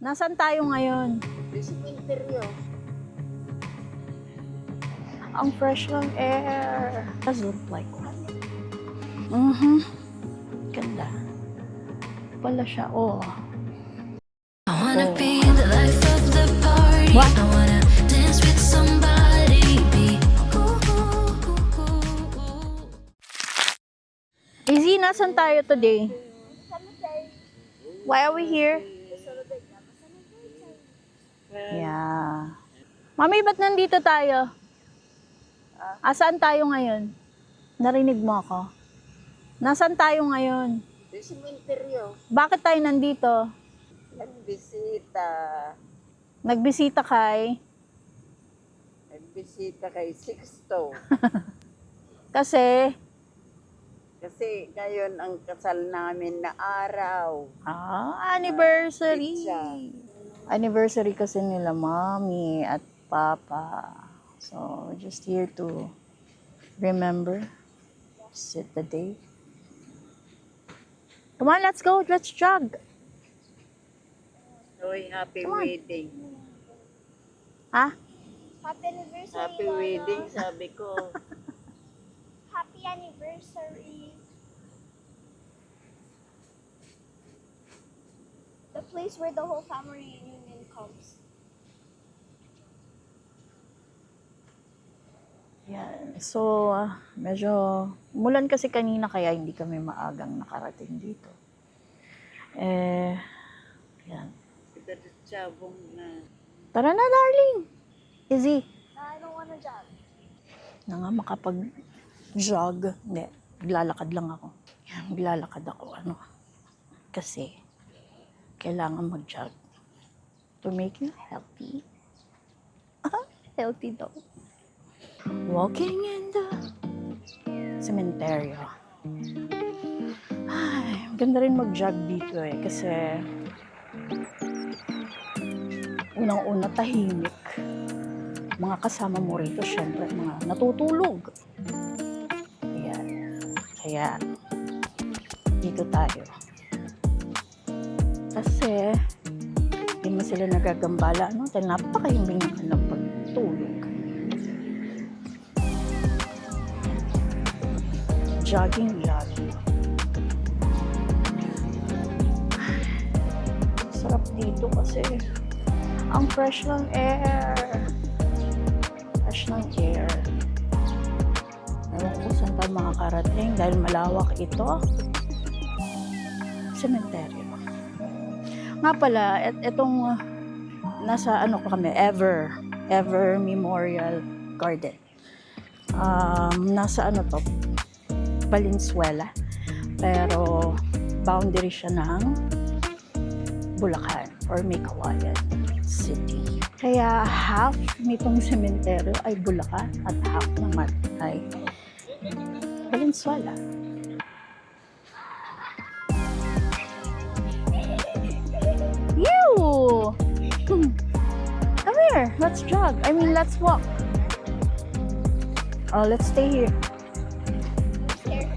Nasaan tayo ngayon? Cementerio. Ang fresh ng air. Does look like one. Ganda. Pala siya, oh. I wanna be the life of the party. What? I wanna dance with somebody. Be Izzy, nasan tayo today? Why are we here? Yeah. Mami, ba't nandito tayo? Asaan tayo ngayon? Narinig mo ako? Nasaan tayo ngayon? Cementerio. Bakit tayo nandito? Nagbisita. Nagbisita kay? Nagbisita kay Sixto. Kasi, Kasi ngayon ang kasal namin na araw. anniversary. Pizza. Anniversary kasi nila mommy at papa. So, just here to remember, set the day. Come on, let's go. Let's jog. Uy, happy Come on. wedding. Ha? Happy anniversary, Happy Lola. wedding, sabi ko. Happy anniversary. The place where the whole family reunion comes. Yan. So, medyo umulan kasi kanina kaya hindi kami maagang nakarating dito. Yan. Ito chabong na. Tara na, darling. Izzy. I don't wanna jog. Na nga makapag-jog. Hindi, maglalakad lang ako. Yan, maglalakad ako. Ano? Kasi, kailangan mag-jog. To make you healthy. Healthy daw. Walking in the cementerio. Ay, ganda rin mag-jog dito eh. Kasi, unang-una tahimik. Mga kasama mo rito, syempre, mga natutulog. Ayan. Kaya, dito tayo. Kasi, hindi mo sila nagagambala, no? Dahil napakahimbing naman ng pagtulog. Jogging. Sarap dito kasi ang fresh ng air. Fresh ng air. Ewan ko saan tayo makakarating dahil malawak ito. Cementerio. Nga pala, itong nasa ano pa kami, Ever Memorial Garden. Nasa ano to, Valenzuela. Pero boundary siya ng Bulacan or Meycauayan City. Kaya half nitong sementeryo ay Bulacan at half naman ay Valenzuela. You! Come here, let's jog. Let's walk. Oh, let's stay here. Here.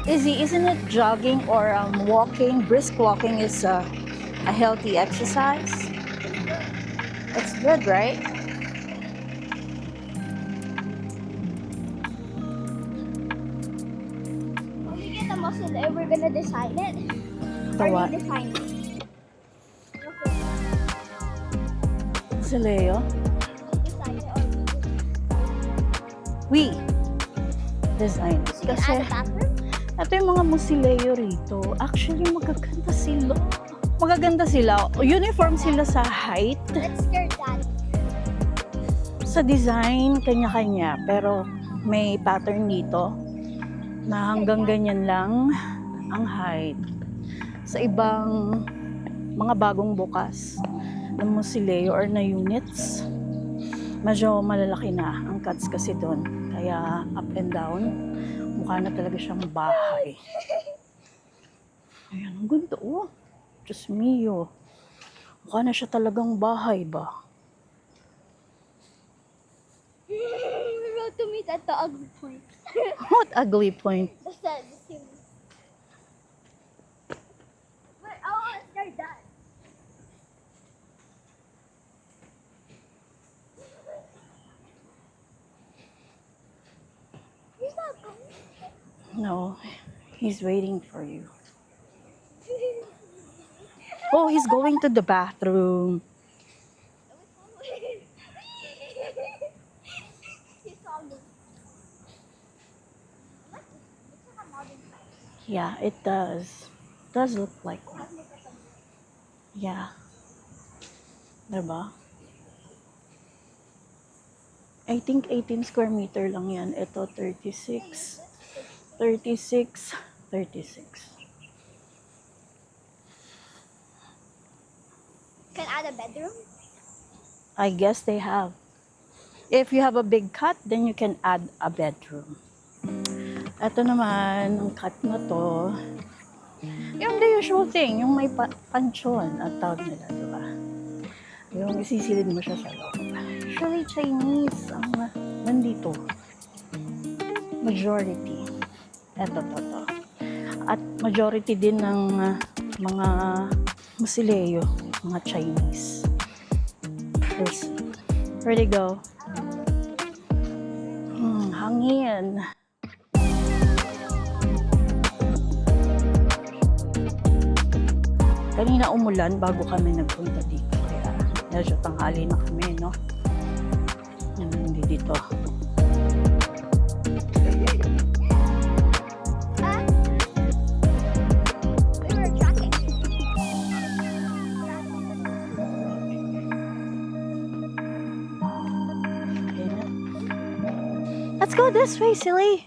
Izzy, isn't it jogging or walking, brisk walking is a healthy exercise? It's good, right? When we get the muscle, we're gonna design it. The Or what? you define it. Si Leo? Design it or We design it. you can Kasi add a bathroom. ito yung mga musileo rito. Actually, magaganda sila. Magaganda sila. Uniform sila sa height. Let's scare Daddy. Sa design, kanya-kanya. Pero may pattern dito na hanggang ganyan lang ang height. Sa ibang mga bagong bukas ng musileo or na units, medyo malalaki na ang cuts kasi doon. Kaya up and down, mukha na talaga siyang bahay. Ayan, ang ganda oh. Diyos mio. Mukha na siya talagang bahay ba? We're about to meet at the ugly point. What ugly point? The ceiling. Wait, I want to start that. He's not going. No, he's waiting for you. Oh, he's going to the bathroom. He saw me. Looks like a modern house. Yeah, it does. Does look like one. Yeah. Diba? I think 18 square meter lang yan. Ito 36. 36. 36. Can add a bedroom? I guess they have. If you have a big cut, then you can add a bedroom. Ito naman, ang cut na to, yung the usual thing, yung may pansyon at tawag nila, diba? Yung isisilid mo siya sa loob. Usually Chinese ang nandito. Majority. Eto, to. At majority din ng mga Musileo, mga Chinese person. Where'd they go? Hangin. Kanina umulan bago kami nagpunta dito. Kaya medyo tanghali na kami, no? Yan, hindi dito. Huh? We were tracking. Okay na. Let's go this way, silly.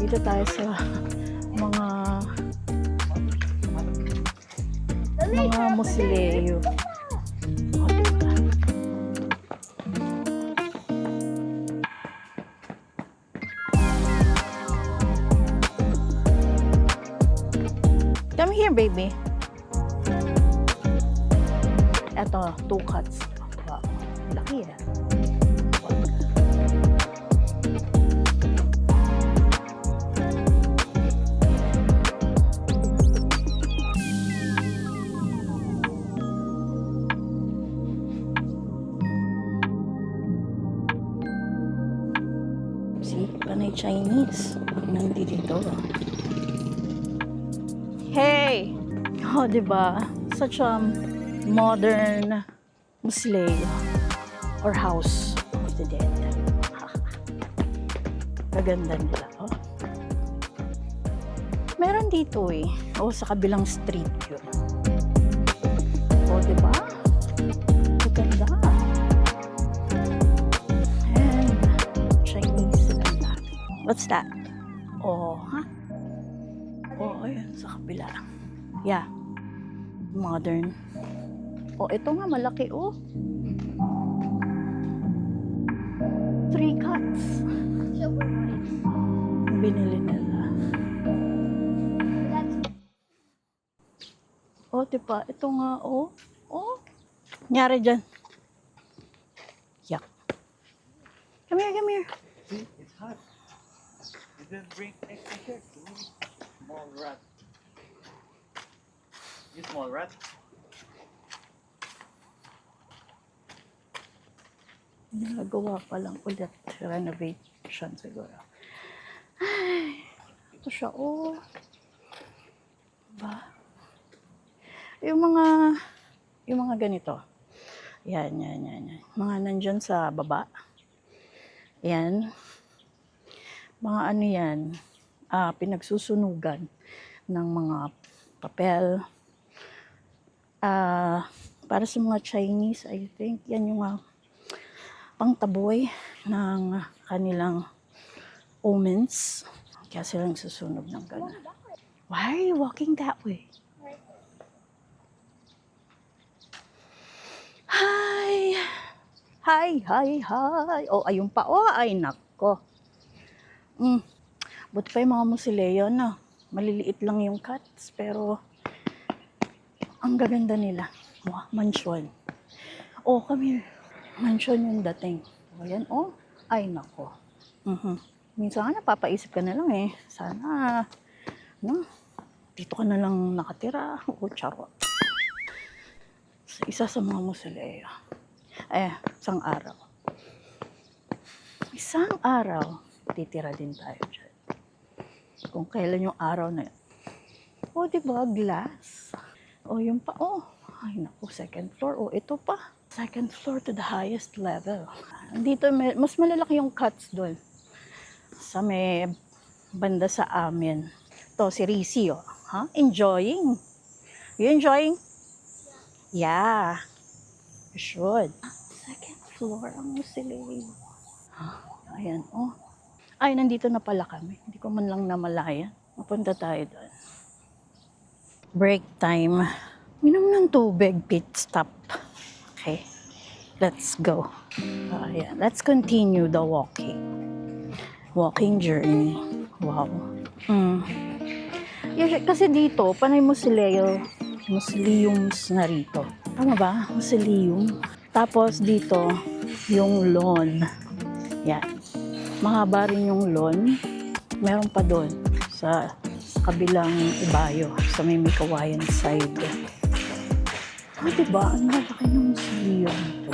Dito tayo sa mga Musileo. O, diba? Come here, baby. Eto, 2 cuts. Wow, laki yan. See, panay Chinese. Nandito. Hey! Oh, diba? Such a modern Musileo or house of the dead. Kaganda nila, oh. Meron dito eh. Oh, sa kabilang street yun. Oh, diba? Kaganda. And Chinese and that. What's that? Oh, huh? Oh, ayan, sa kabila. Yeah. Modern. Oh, ito nga, malaki, oh. 3 cuts. Silver mine. Binili nila. That's Oh, diba? Ito nga, oh. Oh. Nyari dyan. Yuck. Come here, come here. See, it's hot. You didn't bring extra shirt. Small rat. You small rat? Nagawa pa lang ulit. Renovation siguro. Ay, ito siya, oh. Ba? Yung mga ganito. Yan. Mga nandyan sa baba. Yan. Mga ano yan, pinagsusunugan ng mga papel. Para sa mga Chinese, I think, yan yung pangtaboy ng kanilang omens. Kaya silang susunog ng gano'n. Why are you walking that way? Hi! Hi! Oh, ayun pa. Oh, ay, nako. Buti pa yung mga Musileo na. Maliliit lang yung cuts, pero ang gaganda nila. Mansion. Oh, kami, mansion yung dating. O yan, oh. Ay, nako. Minsan nga napapaisip ka na lang eh. Sana, no? Dito ka na lang nakatira. O, charot. Sa isa sa mga mausoleo. Isang araw. Isang araw, titira din tayo dyan. Kung kailan yung araw na yun. O, diba? Glass. O, yung pa, oh. Ay, naku, second floor. O, ito pa. Second floor to the highest level. Dito, mas malalaki yung cuts doon. Sa may banda sa amin. To si Rizzy, oh. Huh? Enjoying. You enjoying? Yeah. You should. Second floor ang mausoleo. Ayan, oh. Ay, nandito na pala kami. Hindi ko man lang namalayan. Mapunta tayo doon. Break time. Minom ng tubig, pit stop. Okay. Let's go. Ayan. Let's continue the walking. Walking journey. Wow. Kasi dito, panay mausoleums na rito. Tama ba? Mausoleum. Tapos dito, yung lawn. Yan. Mahaba rin yung lawn. Meron pa doon sa kabilang ibayo, sa may Kawayan side. Diba? Ang laki ng mausoleum ito.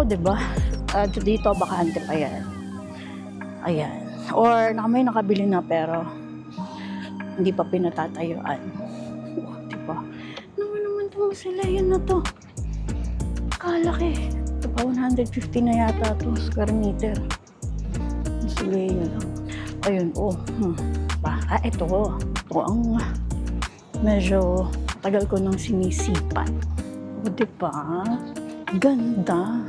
Diba? Dito, bakante pa yan. Ayan. Or may nakabili na pero hindi pa pinatatayuan. Oh, diba? Naman itong mausoleo na to. Kalaki. Diba, 150 na yata to square meter. Mausoleo lang. Ayun, oh. Ito. Ito ang medyo tagal ko nang sinisipat. O, diba? Ganda.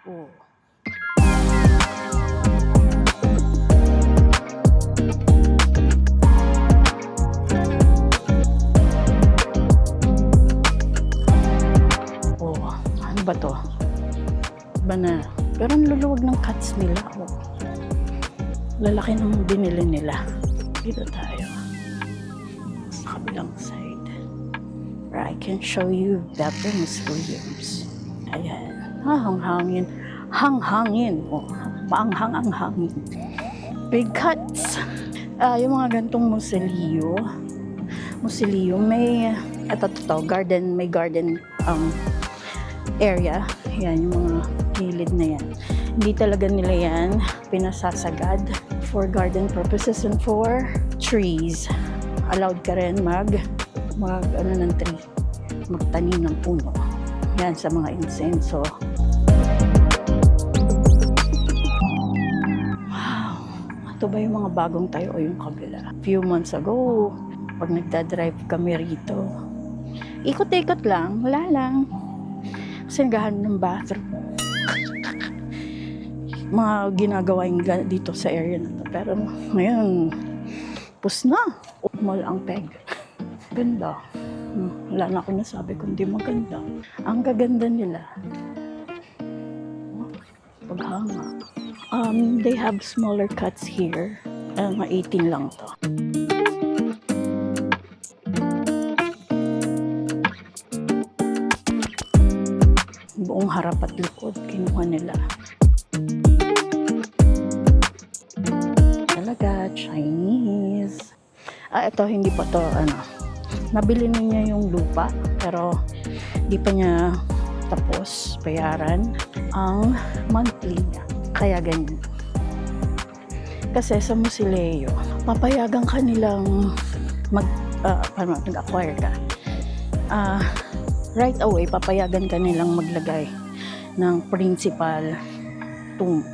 Oh. Oh, ano ba to? Iba na. Pero ang luluwag ng cuts nila. Oh. Lalaki ng binili nila. Dito tayo. Sa kabilang side. Where I can show you better mausoleums. Ayan. Hanghangin. Hanghangin. Oh, maanghang ang hangin. Big cuts. Yung mga gantong mausoleo, may garden, may garden area. Yan, yung mga gilid na yan. Hindi talaga nila yan pinasasagad for garden purposes and for trees. Allowed ka rin ng tree. Magtanim ng puno. Yan, sa mga insenso. Wow! Ito ba yung mga bagong tayo o yung kabila? Few months ago, pag nagdadrive kami rito, ikot-ikot lang, wala lang. Kasi naghahanap ng bathroom. Mga ginagawa yung dito sa area na to. Pero ngayon, pus na. Mall ang peg. Ganda. Wala na ako nasabi kundi maganda. Ang gaganda nila. Paghanga. They have smaller cuts here. 18 lang to. Buong harap at likod, kinuha nila. Talaga, Chinese. Ito, hindi pa to, nabili niya yung lupa, pero di pa niya tapos bayaran ang monthly niya. Kaya ganyan. Kasi sa mausoleo, papayagan ka nilang mag-acquire ka. Right away, papayagan ka nilang maglagay ng principal tomb.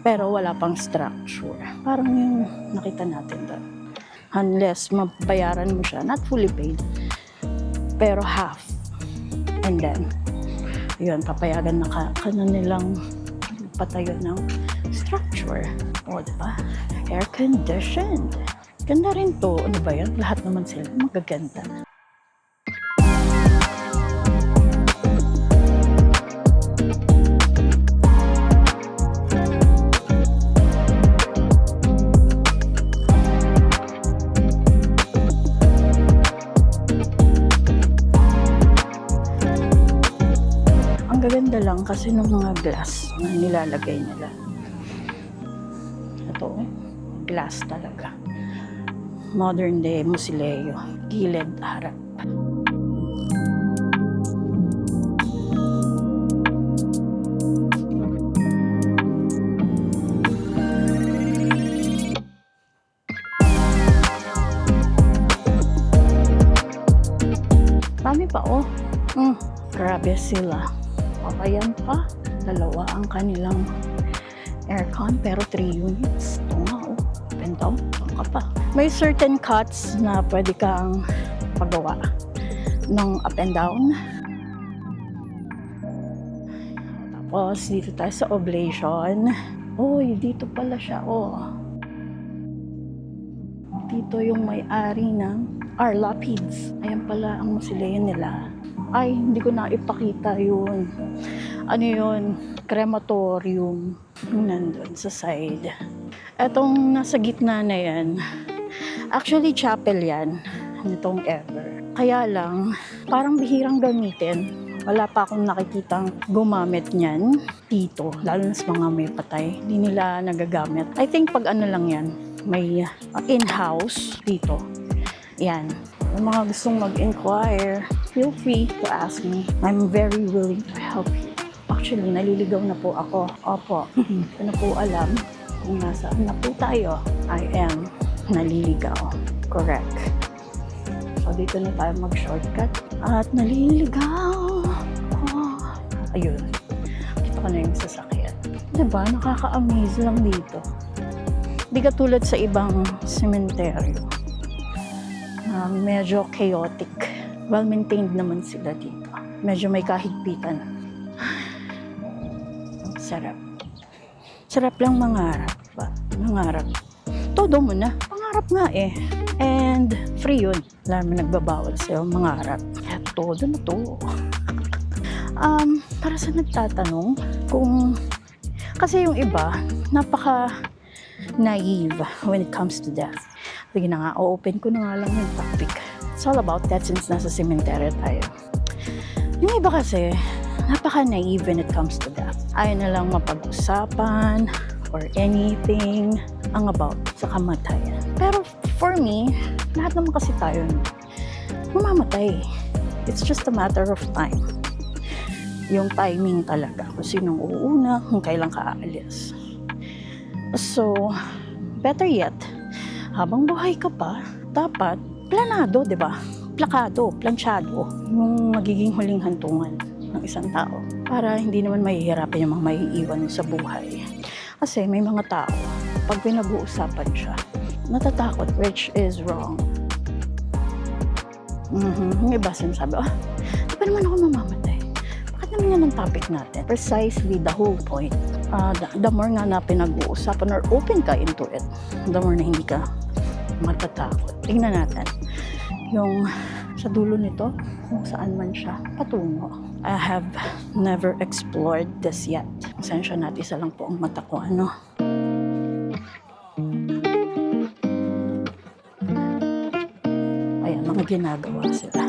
Pero wala pang structure. Parang yung nakita natin doon. Unless mabayaran mo siya, not fully paid, pero half. And then, yun, papayagan na nilang patayo ng structure. O, diba? Air-conditioned. Ganda rin to. Ano ba yan? Lahat naman sila magaganda. Ang gaganda lang kasi ng mga glass na nilalagay nila. Ito, glass talaga. Modern day musileo. Gilid, harap. Dami pa, oh. Grabe sila. Ayan pa. Dalawa ang kanilang aircon pero 3 units. Ito nga, oh. Up and down. Saan ka pa? May certain cuts na pwede kang pagawa ng up and down. Tapos dito tayo sa oblation. Uy, dito pala siya, oh. Dito yung may-ari ng Lapids. Ayan pala ang mausoleo nila. Ay, hindi ko na ipakita yun. Ano yun? Crematorium. Yung nandun sa side. Etong nasa gitna na yan, actually chapel yan. Nitong ever. Kaya lang, parang bihirang gamitin. Wala pa akong nakikitang gumamit niyan dito. Lalo na sa mga may patay. Hindi nila nagagamit. I think pag ano lang yan, may in-house dito. Yan. Kung mga gustong mag-inquire, feel free to ask me. I'm very willing to help you. Actually, naliligaw na po ako. Opo. Hindi na po alam kung nasaan na po tayo. I am naliligaw. Correct. So, dito na tayo mag-shortcut. At naliligaw. Oh. Ayun. Kita ko na yung sasakyan. Diba? Nakaka-amaze lang dito. Di katulad sa ibang sementeryo. Medyo chaotic. Well-maintained naman sila dito. Medyo may kahigpitan. Sarap. Sarap lang mangarap ba? Mangarap. Todo mo na. Pangarap nga eh. And free yun. Wala naman nagbabawal sa'yo mangarap. Kaya todo na to. Para sa nagtatanong, kung... Kasi yung iba, napaka-naive when it comes to death. Sige na nga, open ko na nga lang yung topic. It's all about that since nasa cemetery tayo. Yung iba kasi, napaka-naive when it comes to death. Ayaw na lang mapag-usapan or anything ang about sa kamatayan. Pero for me, lahat naman kasi tayo mamamatay. It's just a matter of time. Yung timing talaga. Kung sinong uuna, kung kailan ka aalis. So, better yet, habang buhay ka pa, dapat planado, di ba? Plakado, plansyado, yung magiging huling hantungan ng isang tao. Para hindi naman mahihirapan yung mga maiiwan sa buhay. Kasi may mga tao, pag pinag-uusapan siya, natatakot, which is wrong. Yung iba sinasabi, di ba naman ako mamamatay? Bakit naman yan ang topic natin? Precisely the whole point. The more nga na pinag-uusapan or open ka into it, the more na hindi ka matatakot. Tingnan natin yung sa dulo nito, kung saan man siya patungo. I have never explored this yet. Pasensya natin, isa lang po ang mata ko, ano. Ayan, mga ginagawa sila.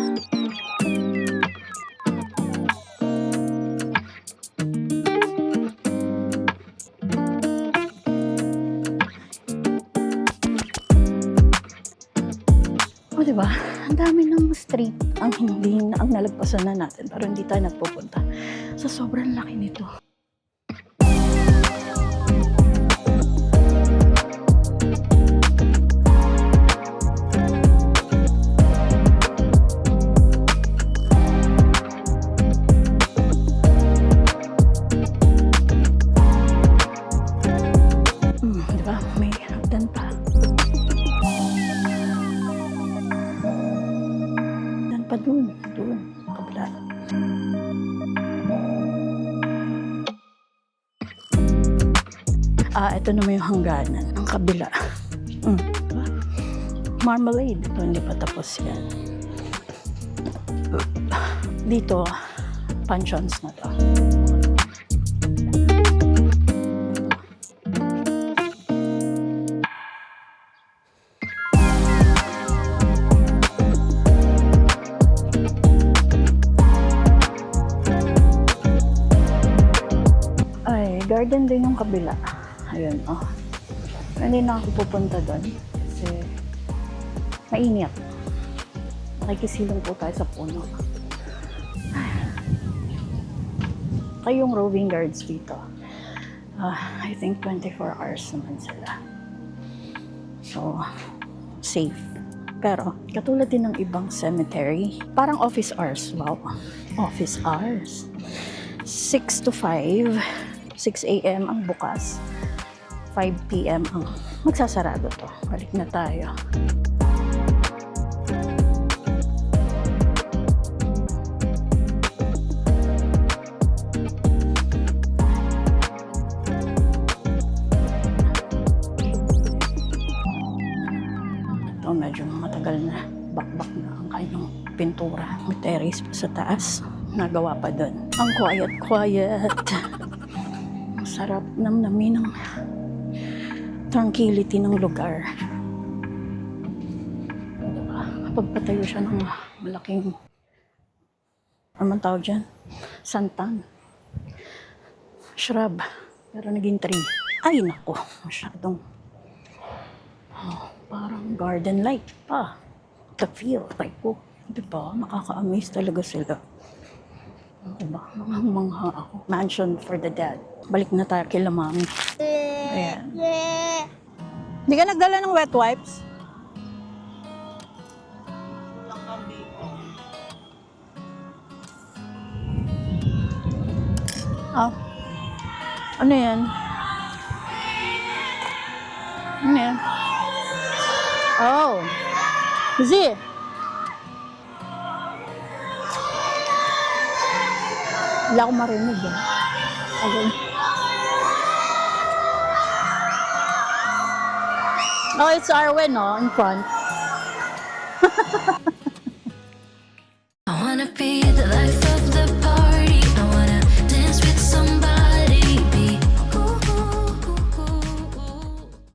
O, diba? Ang dami ng street ang nalagpasan na natin pero hindi tayo nagpupunta. Sa sobrang laki nito. Diba? May hagdan pa. Pa doon, kabila. Ito naman yung hangganan, ang kabila. Diba? marmalade. Ito, hindi pa tapos yan. Dito, pansons na to. Ay, garden din yung kabila. Ayun, oh. Hindi na ako pupunta doon kasi mainit. Nakikisilong po tayo sa puno. Kayong roving guards dito. I think 24 hours naman sila. So, safe. Pero, katulad din ng ibang cemetery, parang office hours. Wow. Office hours. 6 to 5. 6 a.m. ang bukas. 5 p.m. ang magsasarado to. Balik na tayo. Ito medyo matagal na. Bakbak na ang kanyang pintura. May terrace pa sa taas. Nagawa pa doon. Ang quiet. Ang sarap namnamin ng tranquility ng lugar. Diba? Kapag patayo siya ng malaking, ano man tawag dyan? Santan. Shrub. Pero naging tree. Ay, nako. Masyadong parang garden-like pa. The feel. Like, oh, diba? Nakaka-amaze talaga sila. Diba? Mangha ako. Mansion for the dead. Balik na tayo kila mami. Ayan. Hindi ka nagdala ng wet wipes? Oh. Ano yan? Ano yan? Oh. Easy. Wala akong marinig eh. Okay. Oh, it's Arwen, no? In front.